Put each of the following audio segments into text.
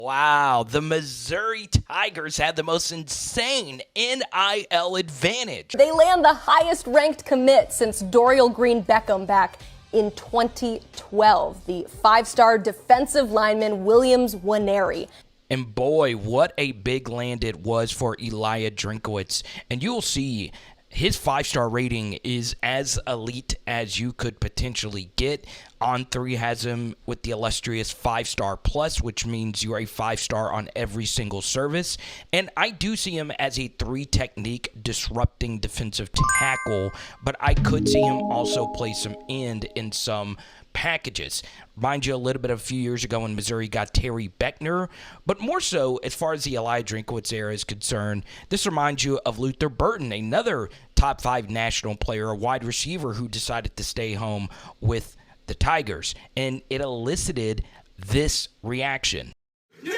Wow, the Missouri Tigers had the most insane NIL advantage. They land the highest ranked commit since Dorial Green Beckham back in 2012, the five-star defensive lineman Williams Nwaneri. And boy, what a big land it was for Elijah Drinkowitz. And you'll see his five-star rating is as elite as you could potentially get. On3 has him with the illustrious 5-star plus, which means you're a 5-star on every single service. And I do see him as a 3-technique disrupting defensive tackle, but I could see him also play some end in some packages. Remind you a little bit of a few years ago when Missouri got Terry Beckner, but more so as far as the Elijah Drinkowitz era is concerned, this reminds you of Luther Burton, another top 5 national player, a wide receiver who decided to stay home with the Tigers, and it elicited this reaction. You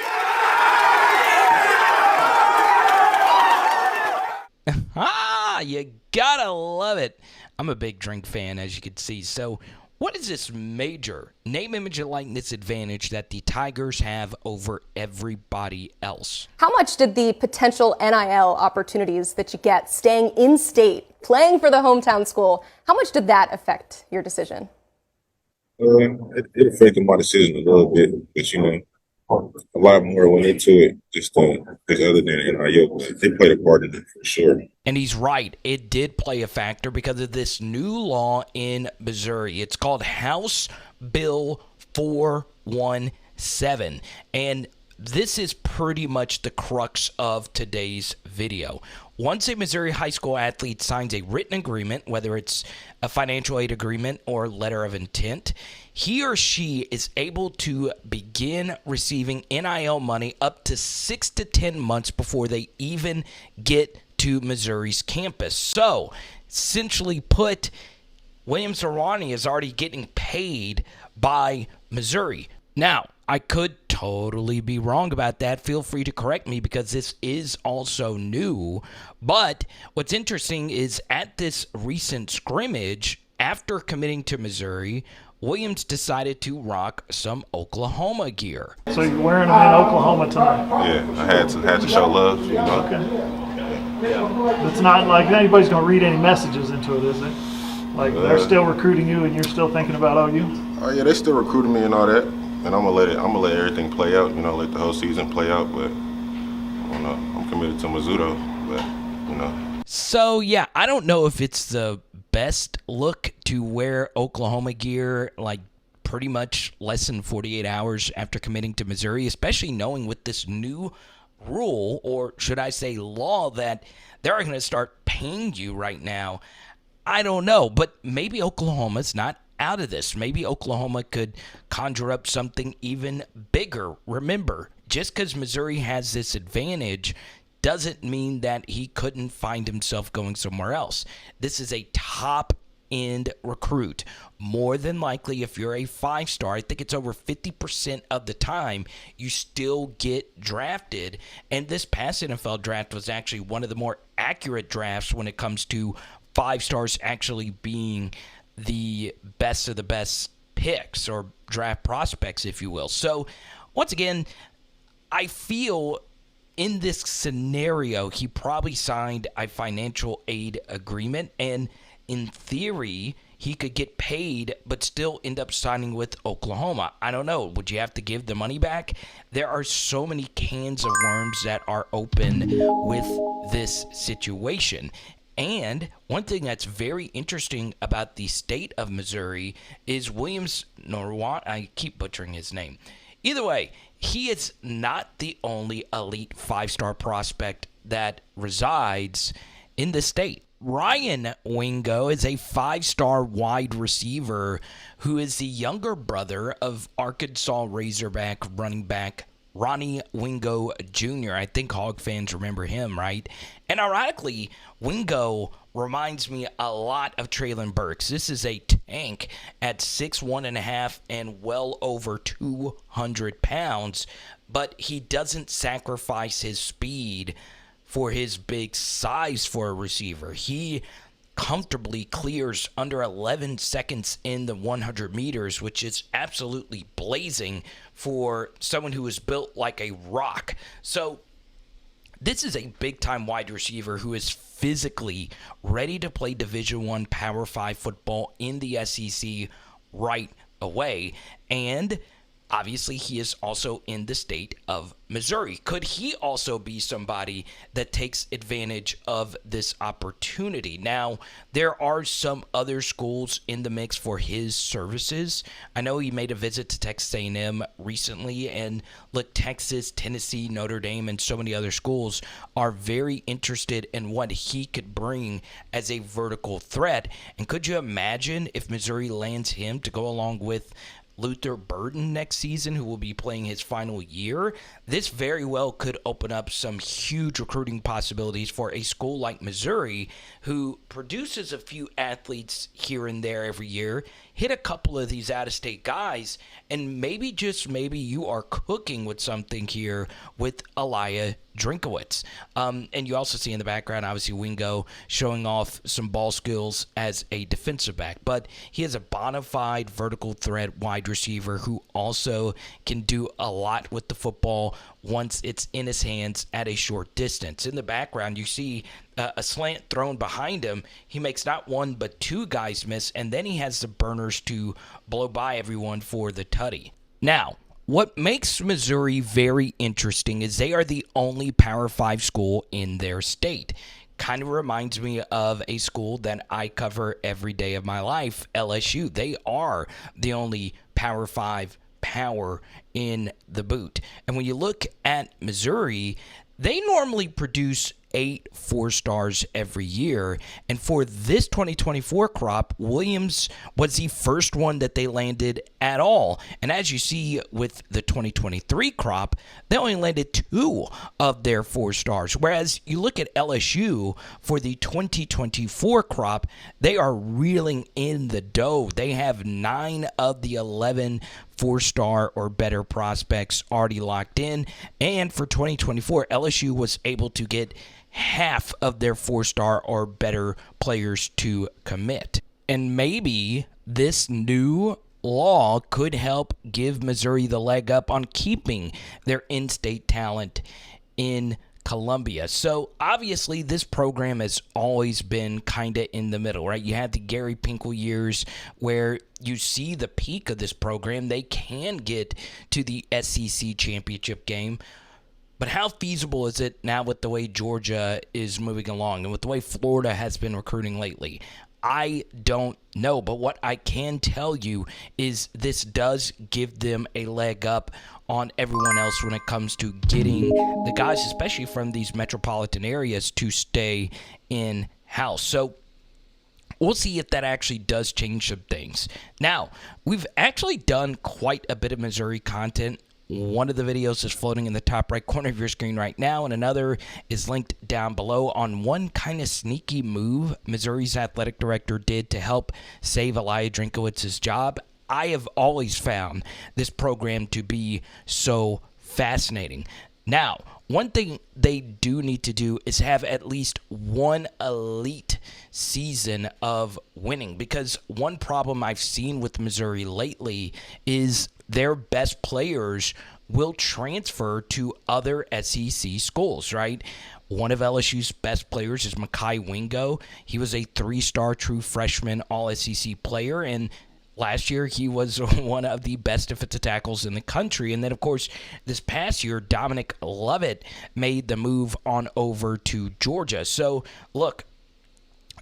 gotta love it. I'm a big Drink fan, as you can see. So what is this major name, image, and likeness advantage that the Tigers have over everybody else? How much did the potential NIL opportunities that you get staying in state, playing for the hometown school, how much did that affect your decision? It affected my decision a little bit, but a lot more went into it just other than NIL. They played a part in it for sure. And he's right. It did play a factor because of this new law in Missouri. It's called House Bill 417. And this is pretty much the crux of today's video. Once a Missouri high school athlete signs a written agreement, whether it's a financial aid agreement or letter of intent, he or she is able to begin receiving NIL money up to 6 to 10 months before they even get to Missouri's campus. So, essentially put, Williams Nwaneri is already getting paid by Missouri. Now, I could totally be wrong about that. Feel free to correct me because this is also new. But what's interesting is at this recent scrimmage, after committing to Missouri, Williams decided to rock some Oklahoma gear. So you're wearing them in Oklahoma tonight? Yeah, I had to show love, Okay. It's not like anybody's going to read any messages into it, is it? Like they're still recruiting you and you're still thinking about OU? Oh yeah, they still recruiting me and all that. And I'm gonna let everything play out, let the whole season play out. But I don't know. I'm committed to Mizzou though. But So yeah, I don't know if it's the best look to wear Oklahoma gear like pretty much less than 48 hours after committing to Missouri, especially knowing with this new rule, or should I say law, that they're going to start paying you right now. I don't know, but maybe Oklahoma's not out of this. Maybe Oklahoma could conjure up something even bigger. Remember, just because Missouri has this advantage doesn't mean that he couldn't find himself going somewhere else. This is a top-end recruit. More than likely, if you're a 5-star, I think it's over 50% of the time you still get drafted. And this past NFL draft was actually one of the more accurate drafts when it comes to 5-stars actually being the best of the best picks or draft prospects, if you will. So, once again, I feel in this scenario, he probably signed a financial aid agreement, and in theory, he could get paid but still end up signing with Oklahoma. I don't know. Would you have to give the money back? There are so many cans of worms that are open with this situation. And one thing that's very interesting about the state of Missouri is Williams Nwaneri. I keep butchering his name. Either way, he is not the only elite 5-star prospect that resides in the state. Ryan Wingo is a 5-star wide receiver who is the younger brother of Arkansas Razorback running back Ronnie Wingo Jr. I think Hog fans remember him, right? And ironically, Wingo reminds me a lot of Traylon Burks. This is a tank at 6'1.5" and well over 200 pounds, but he doesn't sacrifice his speed for his big size for a receiver. He comfortably clears under 11 seconds in the 100 meters, which is absolutely blazing for someone who is built like a rock. So this is a big-time wide receiver who is physically ready to play Division I Power 5 football in the SEC right away. And obviously, he is also in the state of Missouri. Could he also be somebody that takes advantage of this opportunity? Now, there are some other schools in the mix for his services. I know he made a visit to Texas A&M recently, and look, Texas, Tennessee, Notre Dame, and so many other schools are very interested in what he could bring as a vertical threat. And could you imagine if Missouri lands him to go along with Luther Burden next season, who will be playing his final year? This very well could open up some huge recruiting possibilities for a school like Missouri, who produces a few athletes here and there every year, hit a couple of these out-of-state guys, and maybe, just maybe, you are cooking with something here with Elijah Drinkowitz. And you also see in the background, obviously, Wingo showing off some ball skills as a defensive back. But he is a bona fide vertical threat wide receiver who also can do a lot with the football once it's in his hands at a short distance. In the background, you see a slant thrown behind him. He makes not one but two guys miss, and then he has the burners to blow by everyone for the tutty. Now, what makes Missouri very interesting is they are the only Power 5 school in their state. Kind of reminds me of a school that I cover every day of my life, LSU. They are the only Power 5 power in the boot. And when you look at Missouri, they normally produce 8 4-stars every year. And for this 2024 crop, Williams was the first one that they landed at all. And as you see with the 2023 crop, they only landed 2 of their 4-stars. Whereas you look at LSU for the 2024 crop, they are reeling in the dough. They have 9 of the 11 4-star or better prospects already locked in. And for 2024, LSU was able to get half of their 4-star or better players to commit. And maybe this new law could help give Missouri the leg up on keeping their in-state talent in Columbia. So obviously this program has always been kind of in the middle, right? You had the Gary Pinkel years where you see the peak of this program. They can get to the SEC championship game. But how feasible is it now with the way Georgia is moving along and with the way Florida has been recruiting lately? I don't know, but what I can tell you is this does give them a leg up on everyone else when it comes to getting the guys, especially from these metropolitan areas, to stay in-house. So we'll see if that actually does change some things. Now, we've actually done quite a bit of Missouri content. One of the videos is floating in the top right corner of your screen right now, and another is linked down below on one kind of sneaky move Missouri's athletic director did to help save Elijah Drinkowitz's job. I have always found this program to be so fascinating. Now, one thing they do need to do is have at least one elite season of winning, because one problem I've seen with Missouri lately is their best players will transfer to other SEC schools, right? One of LSU's best players is Wingo. He was a 3-star true freshman all-SEC player, and last year, he was one of the best defensive tackles in the country. And then, of course, this past year, Dominic Lovett made the move on over to Georgia. So, look,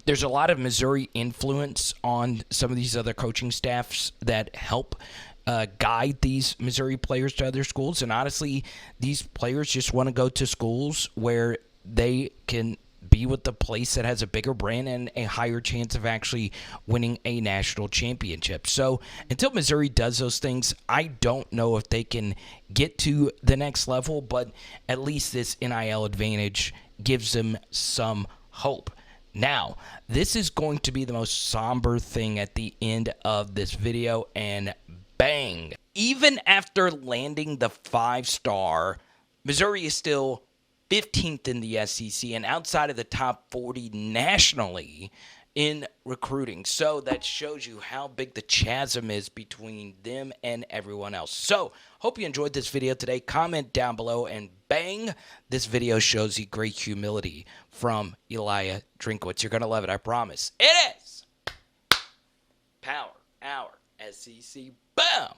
there's a lot of Missouri influence on some of these other coaching staffs that help guide these Missouri players to other schools. And honestly, these players just want to go to schools where they can be with the place that has a bigger brand and a higher chance of actually winning a national championship. So until Missouri does those things, I don't know if they can get to the next level, but at least this NIL advantage gives them some hope. Now, this is going to be the most somber thing at the end of this video, and bang. Even after landing the 5-star, Missouri is still 15th in the SEC and outside of the top 40 nationally in recruiting. So that shows you how big the chasm is between them and everyone else. So hope you enjoyed this video today. Comment down below, and bang, this video shows you great humility from Elijah Drinkwitz. You're going to love it, I promise. It is Power Hour SEC. Boom!